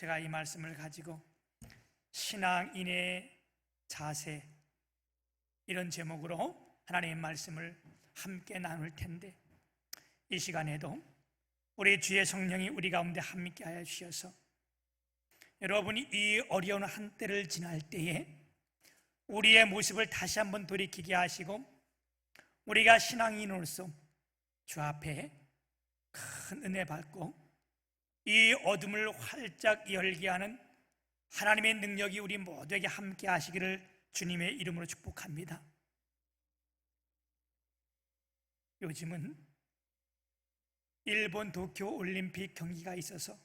제가 이 말씀을 가지고 신앙인의 자세, 이런 제목으로 하나님의 말씀을 함께 나눌 텐데, 이 시간에도 우리 주의 성령이 우리 가운데 함께 하여 주셔서 여러분이 이 어려운 한때를 지날 때에 우리의 모습을 다시 한번 돌이키게 하시고, 우리가 신앙인으로서 주 앞에 큰 은혜 받고 이 어둠을 활짝 열게 하는 하나님의 능력이 우리 모두에게 함께 하시기를 주님의 이름으로 축복합니다. 요즘은 일본 도쿄 올림픽 경기가 있어서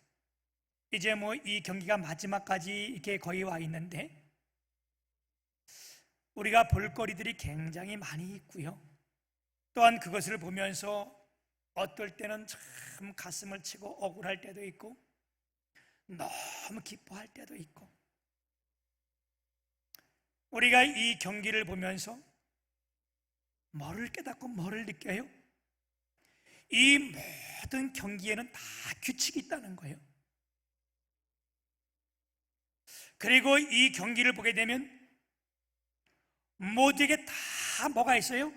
이제 이 경기가 마지막까지 이렇게 거의 와 있는데, 우리가 볼거리들이 굉장히 많이 있고요. 또한 그것을 보면서 어떨 때는 참 가슴을 치고 억울할 때도 있고, 너무 기뻐할 때도 있고, 우리가 이 경기를 보면서 뭐를 깨닫고 뭐를 느껴요? 이 모든 경기에는 다 규칙이 있다는 거예요. 그리고 이 경기를 보게 되면 모두에게 다 뭐가 있어요?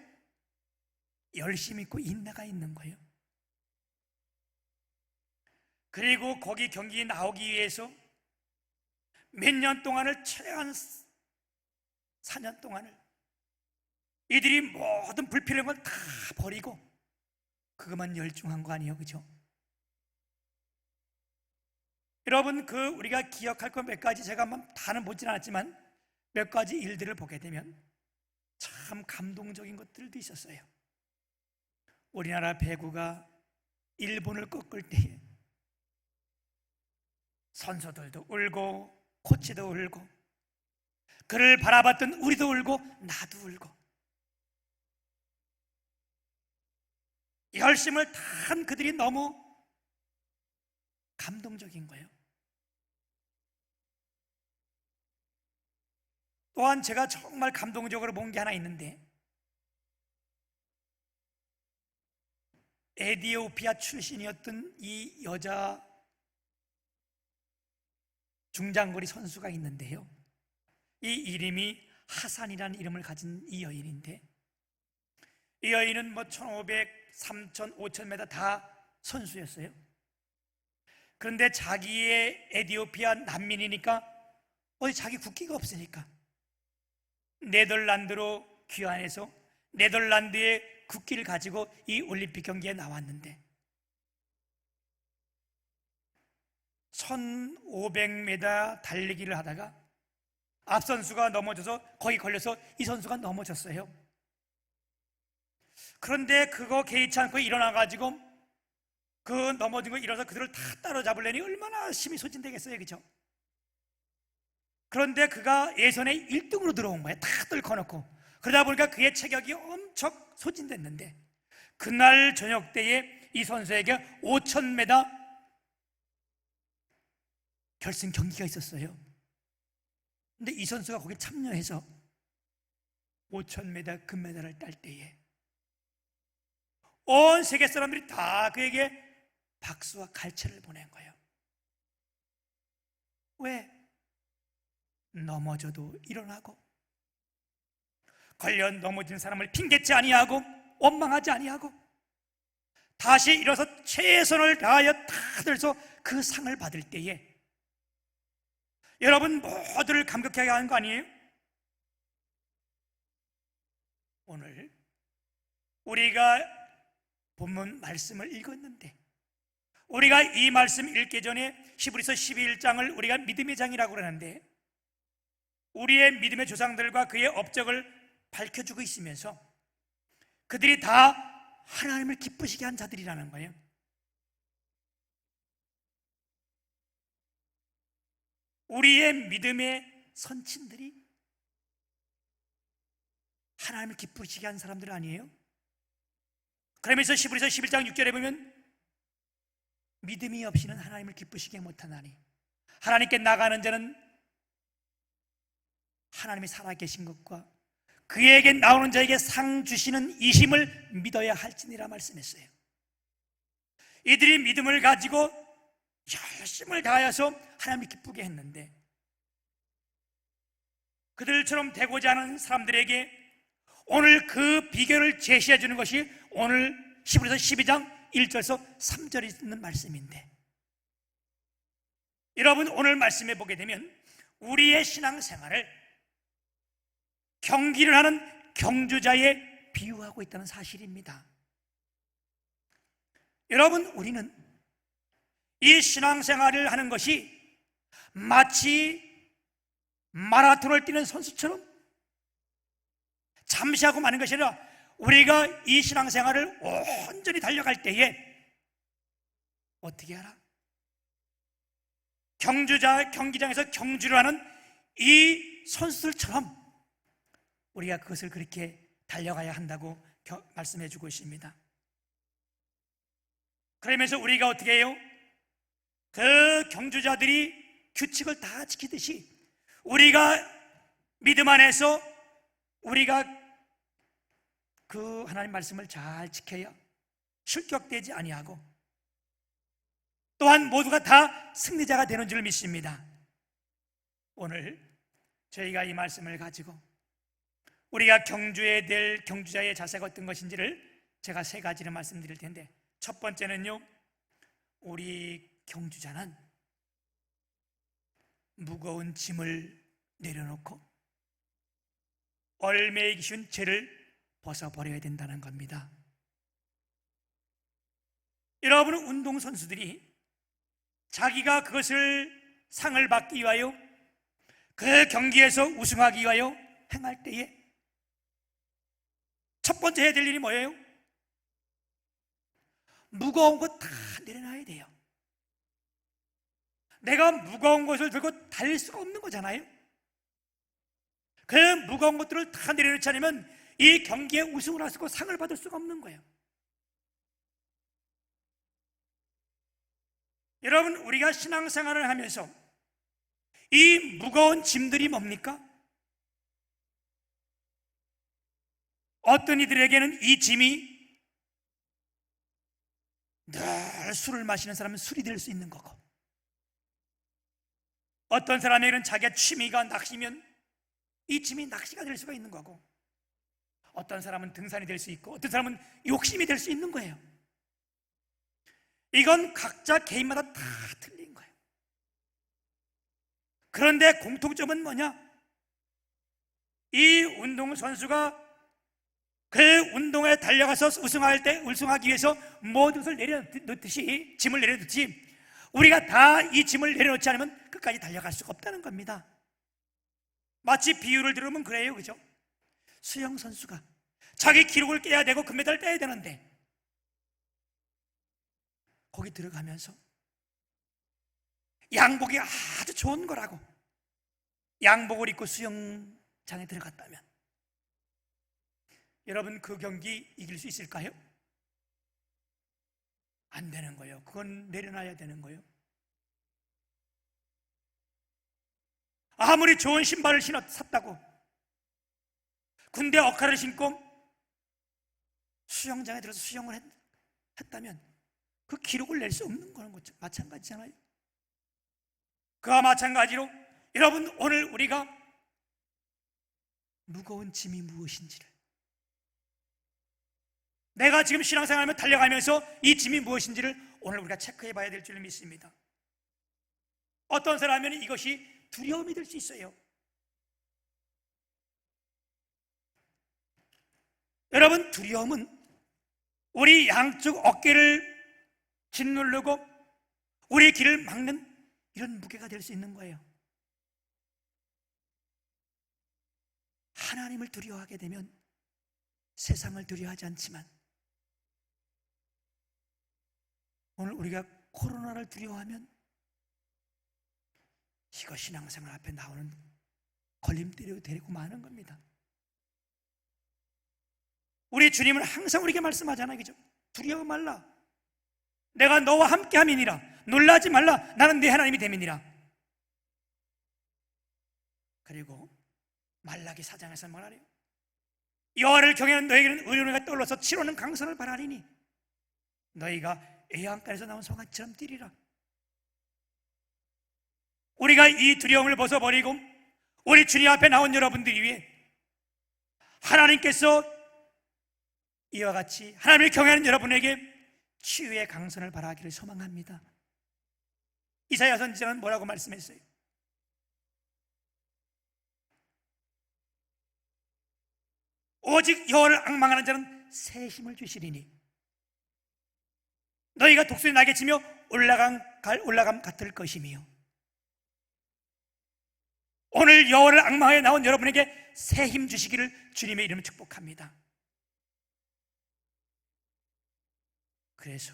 열심이 있고 인내가 있는 거예요. 그리고 거기 경기에 나오기 위해서 몇 년 동안을, 최소한 4년 동안을 이들이 모든 불필요한 걸 다 버리고 그것만 열중한 거 아니에요, 그죠? 여러분, 우리가 기억할 것 몇 가지, 제가 다는 보진 않았지만 몇 가지 일들을 보게 되면 참 감동적인 것들도 있었어요. 우리나라 배구가 일본을 꺾을 때에 선수들도 울고 코치도 울고, 그를 바라봤던 우리도 울고 나도 울고, 열심을 다한 그들이 너무 감동적인 거예요. 또한 제가 정말 감동적으로 본 게 하나 있는데, 에티오피아 출신이었던 이 여자 중장거리 선수가 있는데요, 이 이름이 하산이라는 이름을 가진 이 여인인데, 이 여인은 1500, 3000, 5000m 다 선수였어요. 그런데 자기의 에티오피아 난민이니까 어디 자기 국기가 없으니까 네덜란드로 귀환해서 네덜란드의 국기를 가지고 이 올림픽 경기에 나왔는데, 1500m 달리기를 하다가 앞 선수가 넘어져서 거기 걸려서 이 선수가 넘어졌어요. 그런데 그거 개의치 않고 일어나가지고 그 넘어진 거 일어나서 그들을 다 따라잡으려니 얼마나 힘이 소진되겠어요, 그죠? 그런데 그가 예선에 1등으로 들어온 거예요. 다 뚫어놓고. 그러다 보니까 그의 체격이 엄청 소진됐는데, 그날 저녁 때에 이 선수에게 5000m 결승 경기가 있었어요. 근데 이 선수가 거기 참여해서 5000m 금메달을 딸 때에 온 세계 사람들이 다 그에게 박수와 갈채를 보낸 거예요. 왜? 넘어져도 일어나고, 걸려 넘어진 사람을 핑계치 아니하고 원망하지 아니하고 다시 일어서 최선을 다하여 다 들어서 그 상을 받을 때에 여러분 모두를 감격하게 하는 거 아니에요? 오늘 우리가 본문 말씀을 읽었는데, 우리가 이 말씀 읽기 전에 히브리서 12장을 우리가 믿음의 장이라고 그러는데, 우리의 믿음의 조상들과 그의 업적을 밝혀주고 있으면서 그들이 다 하나님을 기쁘시게 한 자들이라는 거예요. 우리의 믿음의 선친들이 하나님을 기쁘시게 한 사람들 아니에요? 그러면서 히브리서 11장 6절에 보면 믿음이 없이는 하나님을 기쁘시게 못하나니 하나님께 나가는 자는 하나님이 살아계신 것과 그에게 나오는 자에게 상 주시는 이심을 믿어야 할지니라 말씀했어요. 이들이 믿음을 가지고 열심을 다하여서 하나님을 기쁘게 했는데, 그들처럼 되고자 하는 사람들에게 오늘 그 비결을 제시해 주는 것이 오늘 히브리서 12장 1절에서 3절에 있는 말씀인데, 여러분 오늘 말씀에 보게 되면 우리의 신앙생활을 경기를 하는 경주자에 비유하고 있다는 사실입니다. 여러분, 우리는 이 신앙생활을 하는 것이 마치 마라톤을 뛰는 선수처럼 잠시 하고 마는 것이 아니라, 우리가 이 신앙생활을 온전히 달려갈 때에 어떻게 하라? 경기장에서 경주를 하는 이 선수들처럼 우리가 그것을 그렇게 달려가야 한다고 말씀해 주고 있습니다. 그러면서 우리가 어떻게 해요? 그 경주자들이 규칙을 다 지키듯이 우리가 믿음 안에서 우리가 그 하나님 말씀을 잘 지켜야 실격되지 아니하고 또한 모두가 다 승리자가 되는 줄 믿습니다. 오늘 저희가 이 말씀을 가지고 우리가 경주해야 될 경주자의 자세가 어떤 것인지를 제가 세 가지를 말씀드릴 텐데, 첫 번째는요, 우리 경주자는 무거운 짐을 내려놓고 얼매이기 쉬운 죄를 벗어버려야 된다는 겁니다. 여러분은 운동선수들이 자기가 그것을 상을 받기 위하여 그 경기에서 우승하기 위하여 행할 때에 첫 번째 해야 될 일이 뭐예요? 무거운 것 다 내려놔야 돼요. 내가 무거운 것을 들고 달릴 수가 없는 거잖아요. 그 무거운 것들을 다 내려놓지 않으면 이 경기에 우승을 할 수 없고 상을 받을 수가 없는 거예요. 여러분, 우리가 신앙생활을 하면서 이 무거운 짐들이 뭡니까? 어떤 이들에게는 이 짐이 늘 술을 마시는 사람은 술이 될 수 있는 거고, 어떤 사람에게는 자기의 취미가 낚시면 이 짐이 낚시가 될 수가 있는 거고, 어떤 사람은 등산이 될 수 있고, 어떤 사람은 욕심이 될 수 있는 거예요. 이건 각자 개인마다 다 틀린 거예요. 그런데 공통점은 뭐냐? 이 운동선수가 그 운동에 달려가서 우승하기 위해서 모든 것을 내려놓듯이, 짐을 내려놓듯이 우리가 다 이 짐을 내려놓지 않으면 끝까지 달려갈 수가 없다는 겁니다. 마치 비유를 들으면 그래요, 그죠? 수영선수가 자기 기록을 깨야 되고 금메달을 따야 되는데 거기 들어가면서 양복이 아주 좋은 거라고 양복을 입고 수영장에 들어갔다면 여러분, 그 경기 이길 수 있을까요? 안 되는 거예요. 그건 내려놔야 되는 거예요. 아무리 좋은 신발을 샀다고 군대 억화를 신고 수영장에 들어서 수영을 했다면 그 기록을 낼 수 없는 거는 마찬가지잖아요. 그와 마찬가지로 여러분, 오늘 우리가 무거운 짐이 무엇인지를, 내가 지금 신앙생활하며 달려가면서 이 짐이 무엇인지를 오늘 우리가 체크해 봐야 될 줄 믿습니다. 어떤 사람은 이것이 두려움이 될 수 있어요. 여러분, 두려움은 우리 양쪽 어깨를 짓누르고 우리의 길을 막는 이런 무게가 될 수 있는 거예요. 하나님을 두려워하게 되면 세상을 두려워하지 않지만, 오늘 우리가 코로나를 두려워하면 이거 신앙생활 앞에 나오는 걸림돌이 되고 마는 겁니다. 우리 주님은 항상 우리에게 말씀하잖아요, 그죠? 두려워 말라, 내가 너와 함께 함이니라. 놀라지 말라, 나는 네 하나님이 됨이니라. 그리고 말라기 4장에서 뭐라래요? 여호와를 경외하는 너에게는 의로운이가 떠올라서 치료는 강선을 바라리니 너희가 애양간에서 나온 송아지처럼 뛰리라. 우리가 이 두려움을 벗어버리고 우리 주님 앞에 나온 여러분들이 위해 하나님께서 이와 같이 하나님을 경외하는 여러분에게 치유의 강선을 바라기를 소망합니다. 이사야 선지자는 뭐라고 말씀했어요? 오직 여호와를 앙망하는 자는 새 힘을 주시리니 너희가 독수리 날개치며 올라감 같을 것이며. 오늘 여호와를 앙망하여 나온 여러분에게 새 힘 주시기를 주님의 이름으로 축복합니다. 그래서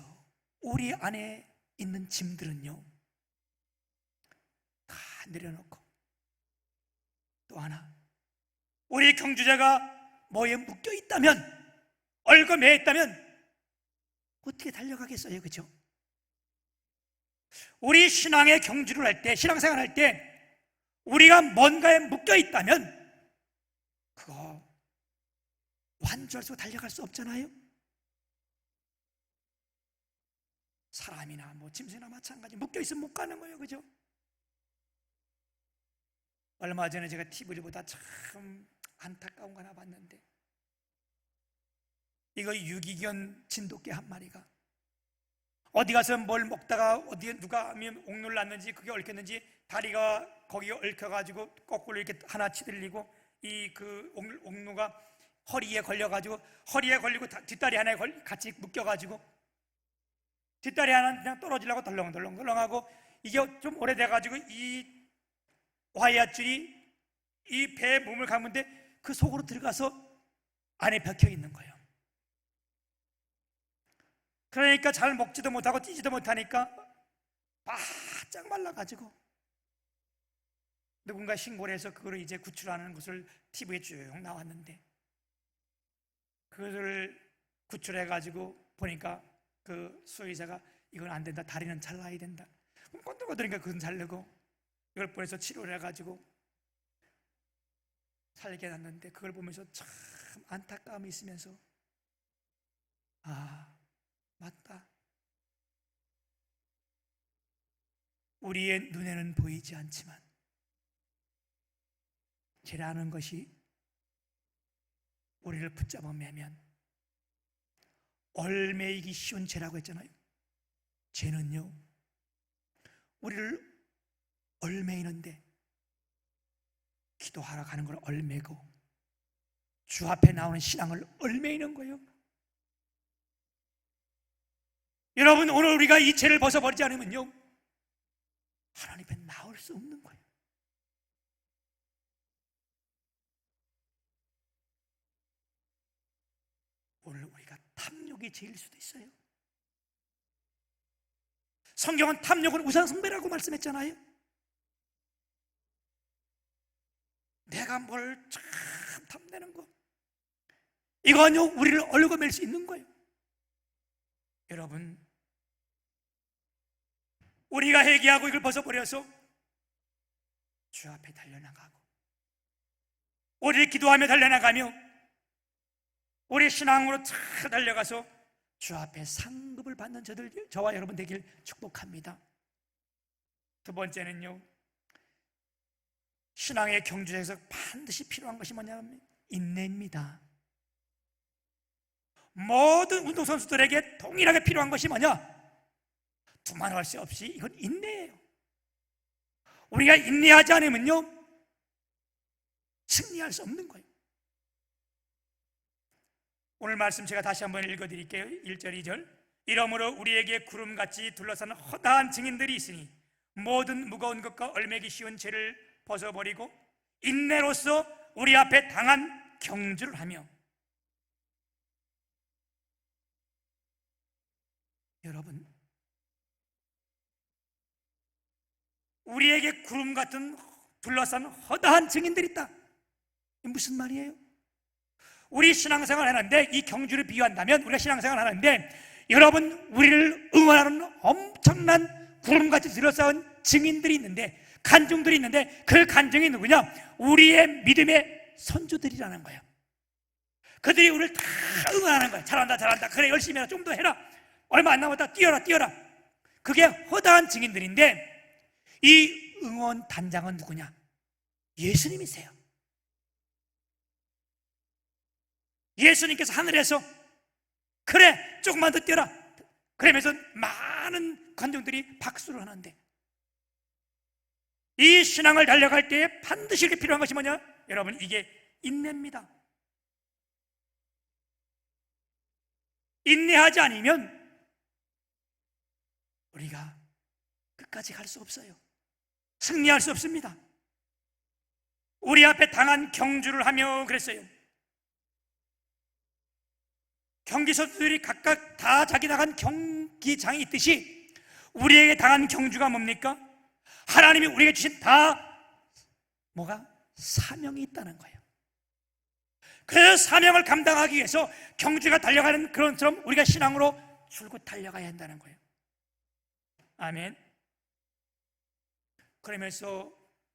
우리 안에 있는 짐들은요 다 내려놓고, 또 하나, 우리 경주자가 뭐에 묶여 있다면, 얽어매 있다면 어떻게 달려가겠어요? 그죠? 우리 신앙의 경주를 할 때, 신앙생활 할 때 우리가 뭔가에 묶여 있다면 그거 완주할 수 달려갈 수 없잖아요. 사람이나 뭐 짐승이나 마찬가지, 묶여 있으면 못 가는 거예요. 그죠? 얼마 전에 제가 TV를 보다 참 안타까운 거 하나 봤는데, 이거 유기견 진돗개 한 마리가 어디 가서 뭘 먹다가 어디에 누가 옥눌 났는지, 그게 얽혔는지 다리가 거기에 얽혀가지고 거꾸로 이렇게 하나 치들리고, 이 그 옥누가 허리에 걸려가지고, 허리에 걸리고 뒷다리 하나에 같이 묶여가지고 뒷다리 하나는 그냥 떨어지려고 덜렁덜렁하고, 이게 좀 오래돼가지고 이 와이어줄이 이 배에 몸을 감는데 그 속으로 들어가서 안에 박혀 있는 거예요. 그러니까 잘 먹지도 못하고 뛰지도 못하니까 바짝 말라가지고 누군가 신고를 해서 그거를 이제 구출하는 것을 TV에 쭉 나왔는데, 그것을 구출해가지고 보니까 그 수의사가 이건 안 된다, 다리는 잘라야 된다. 그럼 건들건들니까 그건 자르고 이걸 보내서 치료를 해가지고 살게 해놨는데, 그걸 보면서 참 안타까움이 있으면서, 아, 맞다. 우리의 눈에는 보이지 않지만 죄라는 것이 우리를 붙잡아 매면, 얽매이기 쉬운 죄라고 했잖아요. 죄는요 우리를 얽매이는데, 기도하러 가는 걸 얽매고 주 앞에 나오는 신앙을 얽매이는 거예요. 여러분, 오늘 우리가 이 죄를 벗어버리지 않으면요 하나님 앞에 나올 수 없는 거예요. 오늘 우리가 탐욕의 죄일 수도 있어요. 성경은 탐욕은 우상숭배라고 말씀했잖아요. 내가 뭘 참 탐내는 거, 이건요 우리를 얽어맬 수 있는 거예요. 여러분, 우리가 회개하고 이걸 벗어버려서 주 앞에 달려나가고, 우리 기도하며 달려나가며 우리 신앙으로 차 달려가서 주 앞에 상급을 받는 저와 여러분 되길 축복합니다. 두 번째는요, 신앙의 경주에서 반드시 필요한 것이 뭐냐면 인내입니다. 모든 운동선수들에게 동일하게 필요한 것이 뭐냐? 두말할 수 없이 이건 인내예요. 우리가 인내하지 않으면요 승리할 수 없는 거예요. 오늘 말씀 제가 다시 한번 읽어드릴게요. 1절 2절. 이러므로 우리에게 구름같이 둘러싸는 허다한 증인들이 있으니 모든 무거운 것과 얽매기 쉬운 죄를 벗어버리고 인내로서 우리 앞에 당한 경주를 하며. 여러분, 우리에게 구름 같은 둘러싼 허다한 증인들이 있다. 이게 무슨 말이에요? 우리 신앙생활 하는데, 이 경주를 비유한다면 우리가 신앙생활 하는데, 여러분, 우리를 응원하는 엄청난 구름같이 둘러싸은 증인들이 있는데, 간증들이 있는데, 그 간증이 누구냐? 우리의 믿음의 선조들이라는 거예요. 그들이 우리를 다 응원하는 거예요. 잘한다, 그래, 열심히 해라, 좀 더 해라, 얼마 안 남았다, 뛰어라. 그게 허다한 증인들인데, 이 응원 단장은 누구냐? 예수님이세요. 예수님께서 하늘에서 그래 조금만 더 뛰어라 그러면서 많은 관중들이 박수를 하는데, 이 신앙을 달려갈 때에 반드시 이렇게 필요한 것이 뭐냐? 여러분, 이게 인내입니다. 인내하지 않으면 우리가 끝까지 갈 수 없어요. 승리할 수 없습니다. 우리 앞에 당한 경주를 하며 그랬어요. 경기 선수들이 각각 다 자기 나간 경기장이 있듯이 우리에게 당한 경주가 뭡니까? 하나님이 우리에게 주신 다 뭐가? 사명이 있다는 거예요. 그 사명을 감당하기 위해서 경주가 달려가는 그런 것처럼 우리가 신앙으로 줄곧 달려가야 한다는 거예요. 아멘. 그러면서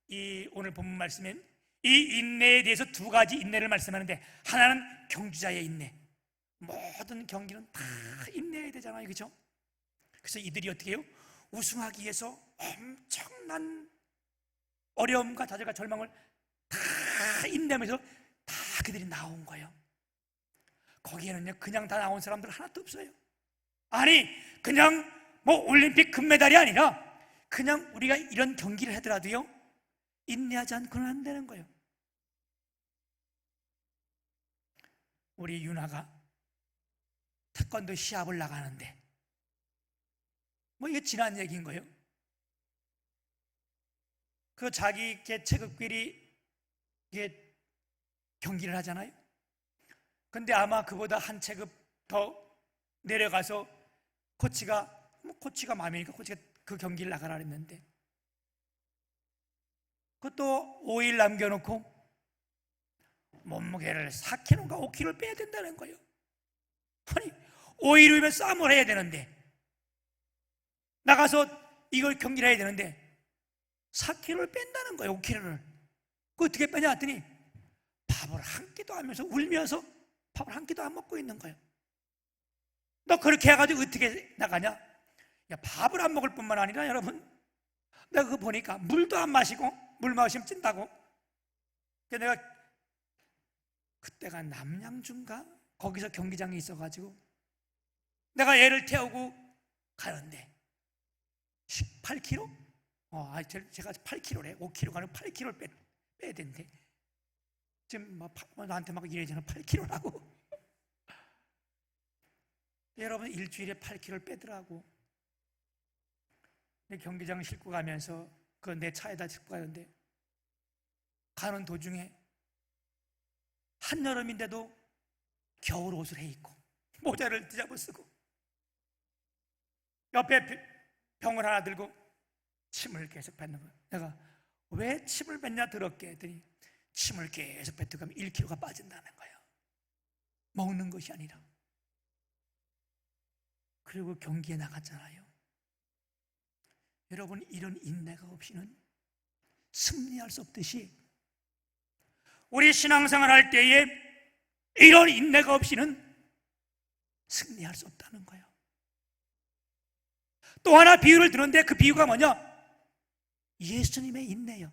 이 오늘 본문 말씀엔 이 인내에 대해서 두 가지 인내를 말씀하는데, 하나는 경주자의 인내. 모든 경기는 다 인내해야 되잖아요, 그렇죠? 그래서 이들이 어떻게 해요? 우승하기 위해서 엄청난 어려움과 좌절과 절망을 다 인내하면서 다 그들이 나온 거예요. 거기에는요 그냥 다 나온 사람들 하나도 없어요. 아니 그냥 뭐 올림픽 금메달이 아니라 그냥 우리가 이런 경기를 하더라도요 인내하지 않고는 안 되는 거예요. 우리 윤아가 태권도 시합을 나가는데, 뭐 이게 지난 얘기인 거예요. 그 자기 체급끼리 이게 경기를 하잖아요. 근데 아마 그보다 한 체급 더 내려가서 코치가 마음이니까 코치가 그 경기를 나가라 했는데, 그것도 5일 남겨놓고 몸무게를 4kg인가 5kg를 빼야 된다는 거예요. 아니 5일 후면 싸움을 해야 되는데, 나가서 이걸 경기를 해야 되는데 4kg를 뺀다는 거예요. 5kg를. 그거 어떻게 빼냐 했더니 밥을 한 끼도 하면서 울면서 밥을 한 끼도 안 먹고 있는 거예요. 너 그렇게 해가지고 어떻게 나가냐? 야, 밥을 안 먹을 뿐만 아니라 여러분, 내가 그거 보니까 물도 안 마시고, 물 마시면 찐다고. 내가 그때가 남양주인가? 거기서 경기장이 있어가지고 내가 애를 태우고 가는데 18kg? 제가 8kg래. 5kg 가는 8kg를 빼야 된대. 지금 나한테 막 이래저래 8kg라고. 여러분 일주일에 8kg를 빼더라고. 경기장 싣고 가면서 그 내 차에다 싣고 가는데, 가는 도중에 한여름인데도 겨울 옷을 해 입고 모자를 뒤잡아 쓰고 옆에 병을 하나 들고 침을 계속 뱉는 거예요. 내가 왜 침을 뱉냐 더럽게 했더니 침을 계속 뱉어가면 1kg가 빠진다는 거예요. 먹는 것이 아니라. 그리고 경기에 나갔잖아요. 여러분 이런 인내가 없이는 승리할 수 없듯이, 우리 신앙생활 할 때에 이런 인내가 없이는 승리할 수 없다는 거예요. 또 하나 비유를 드는데 그 비유가 뭐냐? 예수님의 인내요.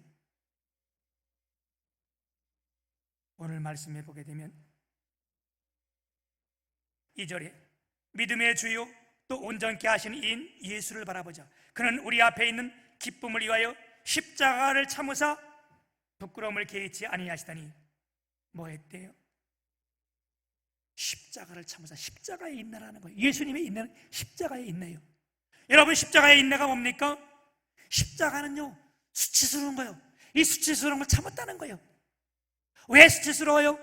오늘 말씀해 보게 되면 2절에 믿음의 주요 또 온전케 하시는 이인 예수를 바라보자. 그는 우리 앞에 있는 기쁨을 위하여 십자가를 참으사 부끄러움을 개의치 아니하시다니. 뭐 했대요? 십자가를 참으사. 십자가의 인내라는 거예요. 예수님의 인내는 십자가의 인내예요. 여러분 십자가의 인내가 뭡니까? 십자가는요 수치스러운 거예요. 이 수치스러운 걸 참았다는 거예요. 왜 수치스러워요?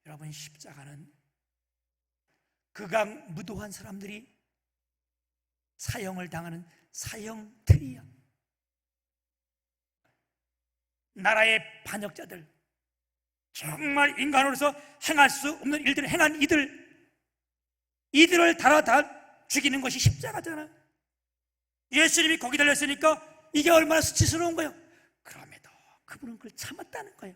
여러분 십자가는 극악 무도한 사람들이 사형을 당하는 사형틀이야. 나라의 반역자들, 정말 인간으로서 행할 수 없는 일들을 행한 이들을 달아 죽이는 것이 십자가잖아. 예수님이 거기 달렸으니까 이게 얼마나 수치스러운 거예요. 그럼에도 그분은 그걸 참았다는 거예요.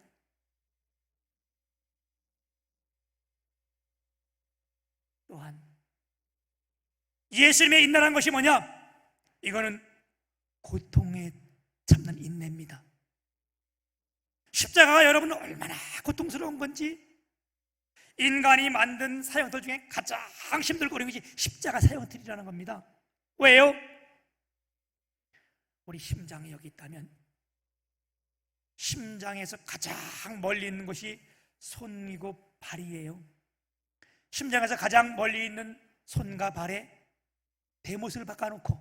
또한 예수님의 인내라는 것이 뭐냐? 이거는 고통의 십자가가 여러분 얼마나 고통스러운 건지, 인간이 만든 사형틀 중에 가장 힘들고 어려운 것이 십자가 사형틀이라는 겁니다. 왜요? 우리 심장이 여기 있다면 심장에서 가장 멀리 있는 곳이 손이고 발이에요. 심장에서 가장 멀리 있는 손과 발에 대못을 바꿔놓고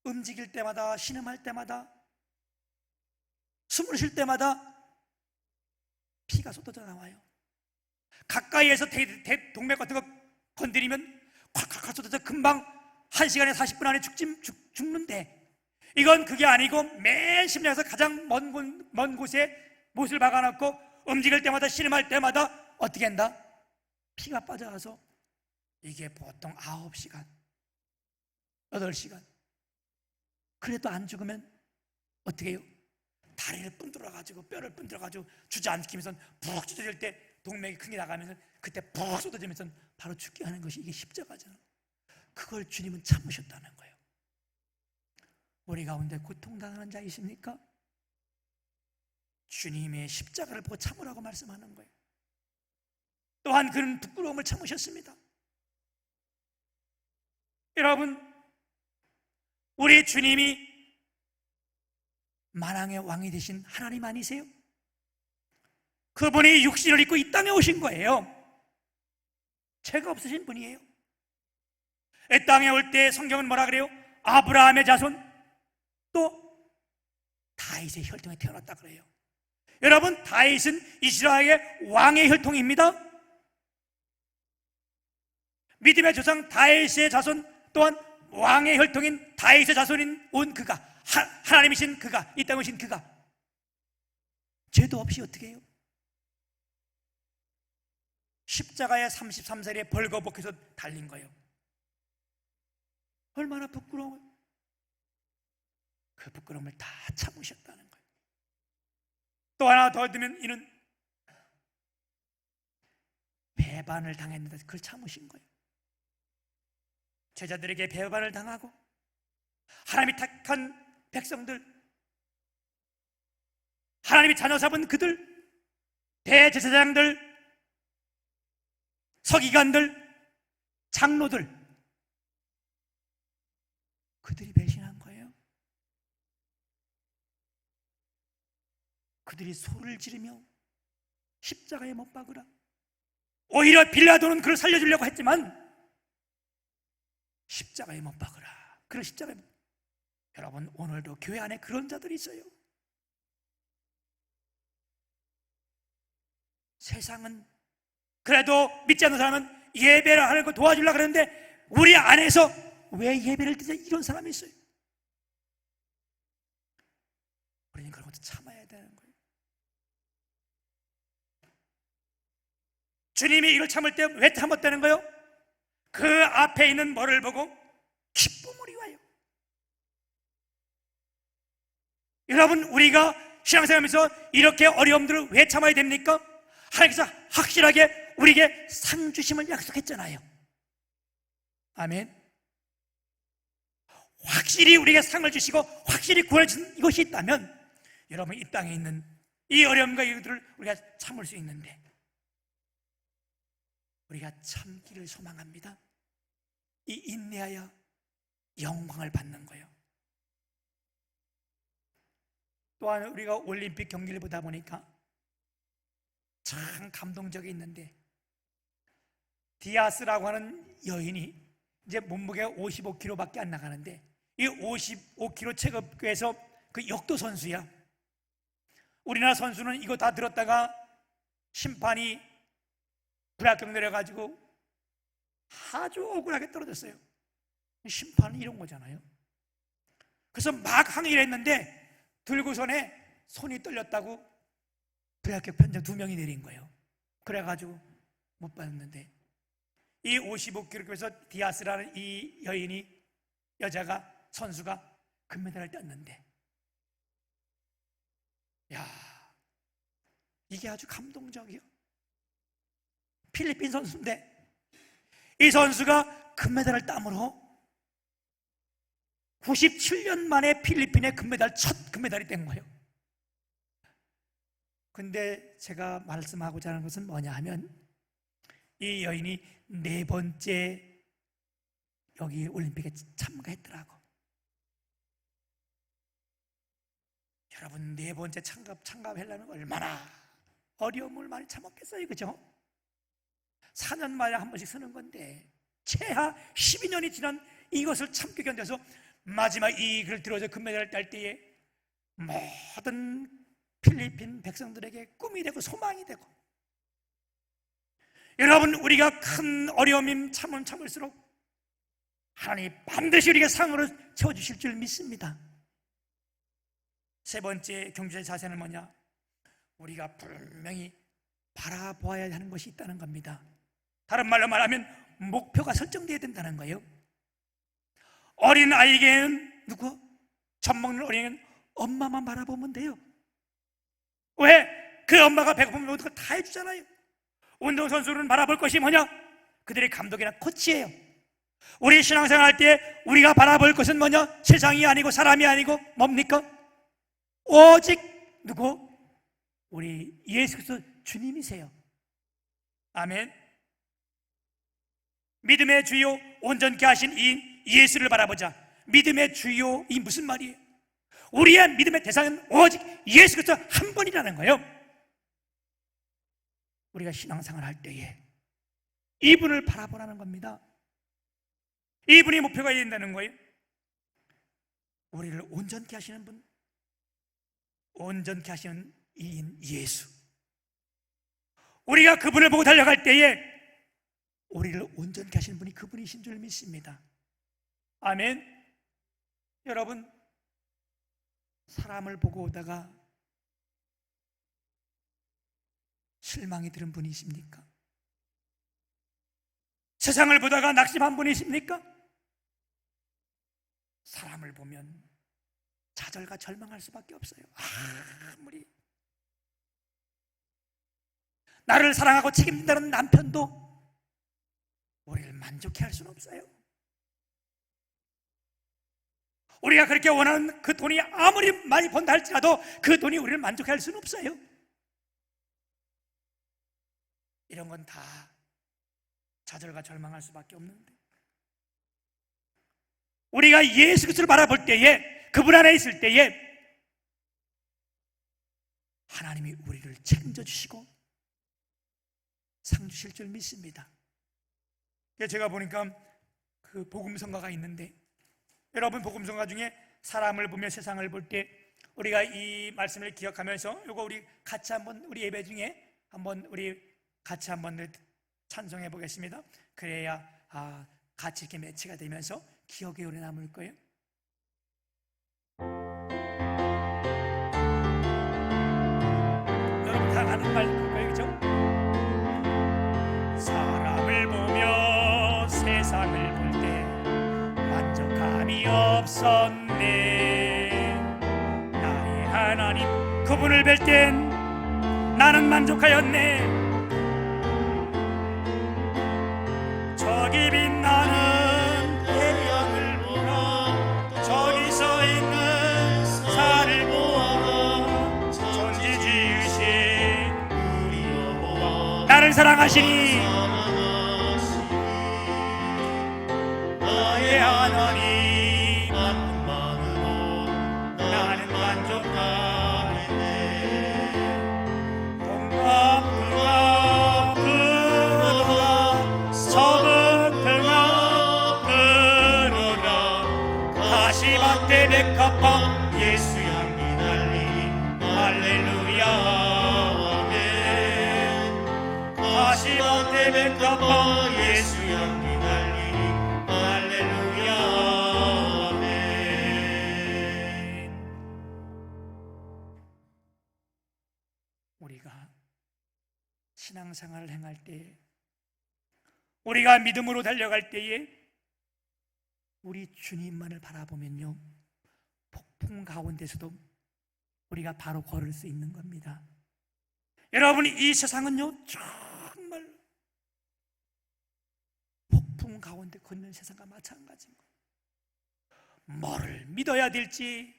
움직일 때마다, 신음할 때마다, 숨을 쉴 때마다 피가 쏟아져 나와요. 가까이에서 동맥 같은 거 건드리면 콱콱콱 쏟아져 금방 1시간에 40분 안에 죽는데, 이건 그게 아니고 맨 심장에서 가장 먼 곳에 못을 박아놓고 움직일 때마다, 신음할 때마다 어떻게 한다? 피가 빠져가서 이게 보통 9시간, 8시간. 그래도 안 죽으면 어떻게 해요? 다리를 뿜들어가지고 뼈를 뿜들어가지고 주저앉히면서 푹 쏟아질 때 동맥이 크게 나가면서 그때 푹 쏟아지면서 바로 죽게 하는 것이 이게 십자가잖아. 그걸 주님은 참으셨다는 거예요. 우리 가운데 고통당하는 자 있습니까? 주님의 십자가를 보고 참으라고 말씀하는 거예요. 또한 그는 부끄러움을 참으셨습니다. 여러분, 우리 주님이 만왕의 왕이 되신 하나님 아니세요? 그분이 육신을 입고 이 땅에 오신 거예요. 죄가 없으신 분이에요. 이 땅에 올 때 성경은 뭐라 그래요? 아브라함의 자손, 또 다윗의 혈통에 태어났다 그래요. 여러분, 다윗은 이스라엘의 왕의 혈통입니다. 믿음의 조상 다윗의 자손 또한 왕의 혈통인 다윗의 자손인 온 그가, 하나님이신 그가, 이 땅에 오신 그가 죄도 없이 어떻게 해요? 십자가에 33살에 벌거벗겨서 달린 거예요. 얼마나 부끄러워요. 그 부끄러움을 다 참으셨다는 거예요. 또 하나 더 들면 이는 배반을 당했는데 그걸 참으신 거예요. 제자들에게 배반을 당하고 하나님이 택한 백성들, 하나님이 자녀 삼은 그들, 대제사장들, 서기관들, 장로들, 그들이 배신한 거예요. 그들이 소리를 지르며 십자가에 못 박으라. 오히려 빌라도는 그를 살려주려고 했지만 십자가에 못 박으라. 그런 십자가에. 여러분, 오늘도 교회 안에 그런 자들이 있어요. 세상은 그래도 믿지 않는 사람은 예배를 하는 거 도와주려고 그러는데 우리 안에서 왜 예배를 드냐, 이런 사람이 있어요. 우리는 그런 것도 참아야 되는 거예요. 주님이 이걸 참을 때 왜 참았다는 거예요? 그 앞에 있는 뭐를 보고 기쁨을 이와요. 여러분, 우리가 신앙생활하면서 이렇게 어려움들을 왜 참아야 됩니까? 하나님께서 확실하게 우리에게 상 주심을 약속했잖아요. 아멘. 확실히 우리에게 상을 주시고 확실히 구원해 주신 이것이 있다면 여러분, 이 땅에 있는 이 어려움과 이들을 우리가 참을 수 있는데 우리가 참기를 소망합니다. 이 인내하여 영광을 받는 거예요. 또한 우리가 올림픽 경기를 보다 보니까 참 감동적이 있는데, 디아스라고 하는 여인이 이제 몸무게가 55kg밖에 안 나가는데 이 55kg 체급에서 그 역도 선수야. 우리나라 선수는 이거 다 들었다가 심판이 불합격 내려가지고 아주 억울하게 떨어졌어요. 심판은 이런 거잖아요. 그래서 막 항의를 했는데 들고선에 손이 떨렸다고 불합격 판정 2명이 내린 거예요. 그래가지고 못 받았는데 이 55kg에서 디아스라는 이 여인이, 여자가, 선수가 금메달을 땄는데, 야, 이게 아주 감동적이요. 필리핀 선수인데 이 선수가 금메달을 땀으로 97년 만에 필리핀의 금메달, 첫 금메달이 된 거예요. 근데 제가 말씀하고자 하는 것은 뭐냐 하면 이 여인이 네 번째 여기 올림픽에 참가했더라고. 여러분, 네 번째 참가하려면 얼마나 어려움을 많이 참았겠어요, 그죠? 4년 만에 한 번씩 쓰는 건데 최하 12년이 지난 이것을 참고 견뎌서 마지막 이 글을 들어서 금메달을 딸 때에 모든 필리핀 백성들에게 꿈이 되고 소망이 되고, 여러분, 우리가 큰 어려움이 참을수록 하나님 반드시 우리에게 상으로 채워주실 줄 믿습니다. 세 번째 경주의 자세는 뭐냐? 우리가 분명히 바라보아야 하는 것이 있다는 겁니다. 다른 말로 말하면 목표가 설정되어야 된다는 거예요. 어린 아이에게는 누구? 젖 먹는 어린이는 엄마만 바라보면 돼요. 왜? 그 엄마가 배고프면 모든 걸 다 해주잖아요. 운동선수는 바라볼 것이 뭐냐? 그들의 감독이나 코치예요. 우리 신앙생활 할 때 우리가 바라볼 것은 뭐냐? 세상이 아니고 사람이 아니고 뭡니까? 오직 누구? 우리 예수 그리스도 주님이세요. 아멘. 믿음의 주요 온전케 하신 이 예수를 바라보자. 믿음의 주요, 이 무슨 말이에요? 우리의 믿음의 대상은 오직 예수 그리스도 한 분이라는 거예요. 우리가 신앙생활 할 때에 이분을 바라보라는 겁니다. 이분이 목표가 된다는 거예요. 우리를 온전케 하시는 분, 온전케 하시는 이인 예수. 우리가 그분을 보고 달려갈 때에 우리를 온전케 하시는 분이 그분이신 줄 믿습니다. 아멘. 여러분, 사람을 보고 오다가 실망이 들은 분이십니까? 세상을 보다가 낙심한 분이십니까? 사람을 보면 좌절과 절망할 수밖에 없어요. 아무리 나를 사랑하고 책임진다는 남편도 우리를 만족해 할 수는 없어요. 우리가 그렇게 원하는 그 돈이 아무리 많이 번다 할지라도 그 돈이 우리를 만족해 할 수는 없어요. 이런 건 다 좌절과 절망할 수밖에 없는데, 우리가 예수 그리스도를 바라볼 때에, 그분 안에 있을 때에 하나님이 우리를 책임져 주시고 상 주실 줄 믿습니다. 제가 보니까 그 복음성가가 있는데, 여러분, 복음성가 중에 사람을 보며 세상을 볼 때 우리가 이 말씀을 기억하면서 이거 우리 같이 한번 우리 예배 중에 한번 우리 같이 한번 찬송해 보겠습니다. 그래야 같이 이렇게 매치가 되면서 기억에 오래 남을 거예요. 여러분 다 아는 말 거예요, 그죠? 사람을 보며 세상을 볼 때 만족함이 없었네. 나의 하나님 그분을 뵐 땐 나는 만족하였네. 저기 빛나는 태양을 보라, 저기 서 있는 산을 보아라, 천지 지으신 우리 여호와 나를 사랑하시니 나의 하나님만으로 나는 만족하겠네. 동방 그가 그러라, 서북 그가 그러라, 가시밭에 백합화 예수 향기 날리니 할렐루야 아멘. 가시밭에 백합화 예수 향기 날리니 할렐루야 아멘. 우리가 신앙생활을 행할 때, 우리가 믿음으로 달려갈 때에 우리 주님만을 바라보면요, 폭풍 가운데서도 우리가 바로 걸을 수 있는 겁니다. 여러분, 이 세상은요 정말 폭풍 가운데 걷는 세상과 마찬가지인 거예요. 뭐를 믿어야 될지,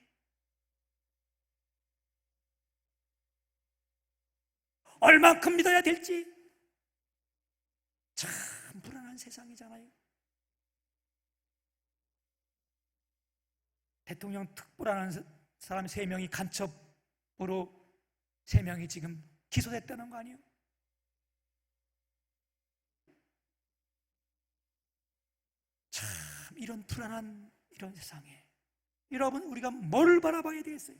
얼만큼 믿어야 될지 참 불안한 세상이잖아요. 대통령 특보라는 사람 3명이 간첩으로 3명이 지금 기소됐다는 거 아니에요? 참 이런 불안한 이런 세상에 여러분, 우리가 뭘 바라봐야 되겠어요?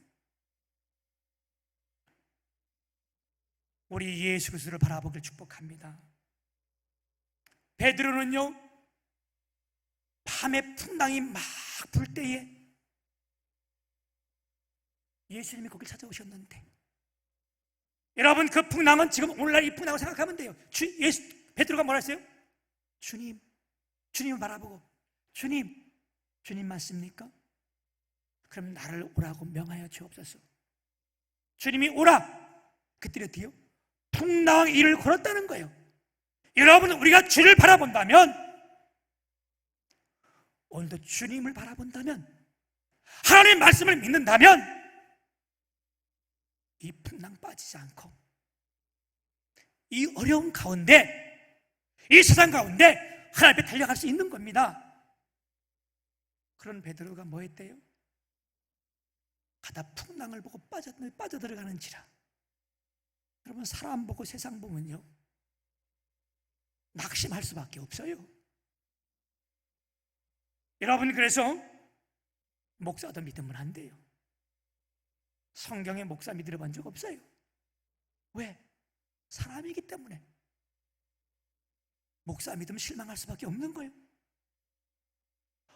우리 예수 그리스도를 바라보길 축복합니다. 베드로는요, 밤에 풍랑이 막 불 때에 예수님이 거길 찾아오셨는데, 여러분 그 풍랑은 지금 오늘날 이 풍랑을 생각하면 돼요. 베드로가 뭐라 했어요? 주님을 바라보고, 주님 맞습니까? 그럼 나를 오라고 명하여 주옵소서. 주님이 오라. 그때 어때요? 풍랑 일을 걸었다는 거예요. 여러분, 우리가 주를 바라본다면, 오늘도 주님을 바라본다면, 하나님의 말씀을 믿는다면 이 풍랑 빠지지 않고 이 어려운 가운데, 이 세상 가운데 하나님 앞에 달려갈 수 있는 겁니다. 그런 베드로가 뭐 했대요? 가다 풍랑을 보고 빠져들어가는지라. 여러분, 사람 보고 세상 보면요, 낙심할 수밖에 없어요. 여러분, 그래서 목사도 믿으면 안 돼요. 성경에 목사 믿으러 본 적 없어요. 왜? 사람이기 때문에. 목사 믿으면 실망할 수밖에 없는 거예요.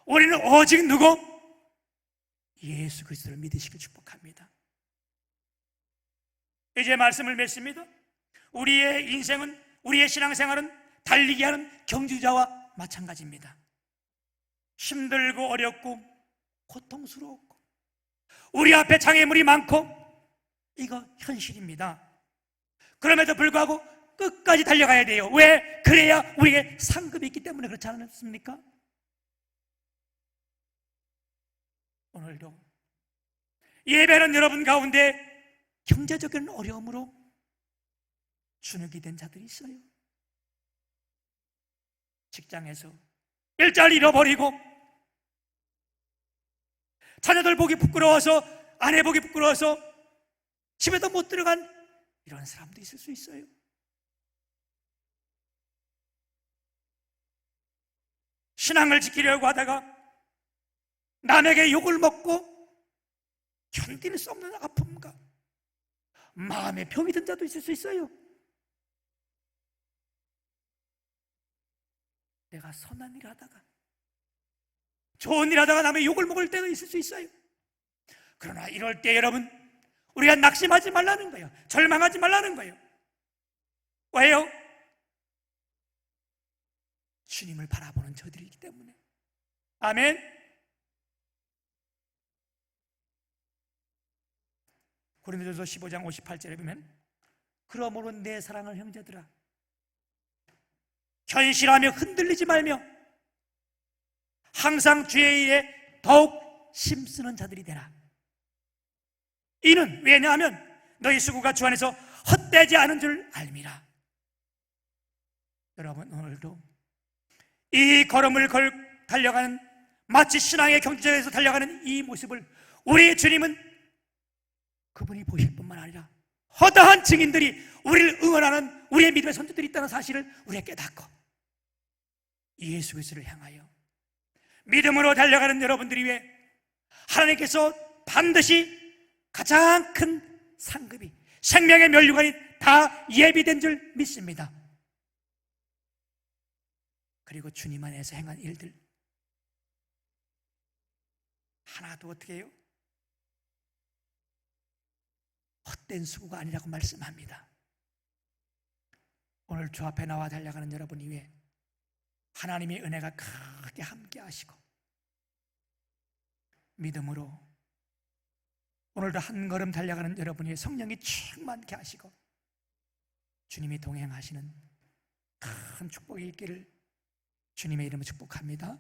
우리는 오직 누구? 예수 그리스도를 믿으시길 축복합니다. 이제 말씀을 맺습니다. 우리의 인생은, 우리의 신앙생활은 달리기 하는 경주자와 마찬가지입니다. 힘들고 어렵고 고통스러웠고 우리 앞에 장애물이 많고 이거 현실입니다. 그럼에도 불구하고 끝까지 달려가야 돼요. 왜? 그래야 우리에게 상급이 있기 때문에 그렇지 않습니까? 오늘도 예배는 여러분 가운데 경제적인 어려움으로 주눅이 된 자들이 있어요. 직장에서 일자리 잃어버리고 자녀들 보기 부끄러워서, 아내 보기 부끄러워서 집에도 못 들어간 이런 사람도 있을 수 있어요. 신앙을 지키려고 하다가 남에게 욕을 먹고 견딜 수 없는 아픔과 마음의 병이 든 자도 있을 수 있어요. 내가 선한 일 하다가, 좋은 일 하다가 남의 욕을 먹을 때도 있을 수 있어요. 그러나 이럴 때 여러분, 우리가 낙심하지 말라는 거예요. 절망하지 말라는 거예요. 왜요? 주님을 바라보는 저들이기 때문에. 아멘. 고린도전서 15장 58절에 보면, 그러므로 내 사랑하는 형제들아, 현실하며 흔들리지 말며 항상 주의 일에 더욱 힘쓰는 자들이 되라. 이는 왜냐하면 너희 수고가 주 안에서 헛되지 않은 줄 알미라. 여러분, 오늘도 이 걸음을 달려가는, 마치 신앙의 경주자에서 달려가는 이 모습을 우리 주님은 그분이 보실 뿐만 아니라 허다한 증인들이 우리를 응원하는 우리의 믿음의 선조들이 있다는 사실을 우리가 깨닫고 예수 그리스도를 향하여 믿음으로 달려가는 여러분들이 위해 하나님께서 반드시 가장 큰 상급이, 생명의 면류관이 다 예비된 줄 믿습니다. 그리고 주님 안에서 행한 일들 하나도 어떻게 해요? 헛된 수고가 아니라고 말씀합니다. 오늘 주 앞에 나와 달려가는 여러분 위해 하나님의 은혜가 크게 함께 하시고 믿음으로 오늘도 한 걸음 달려가는 여러분이 성령이 충만케 하시고 주님이 동행하시는 큰 축복이 있기를 주님의 이름으로 축복합니다.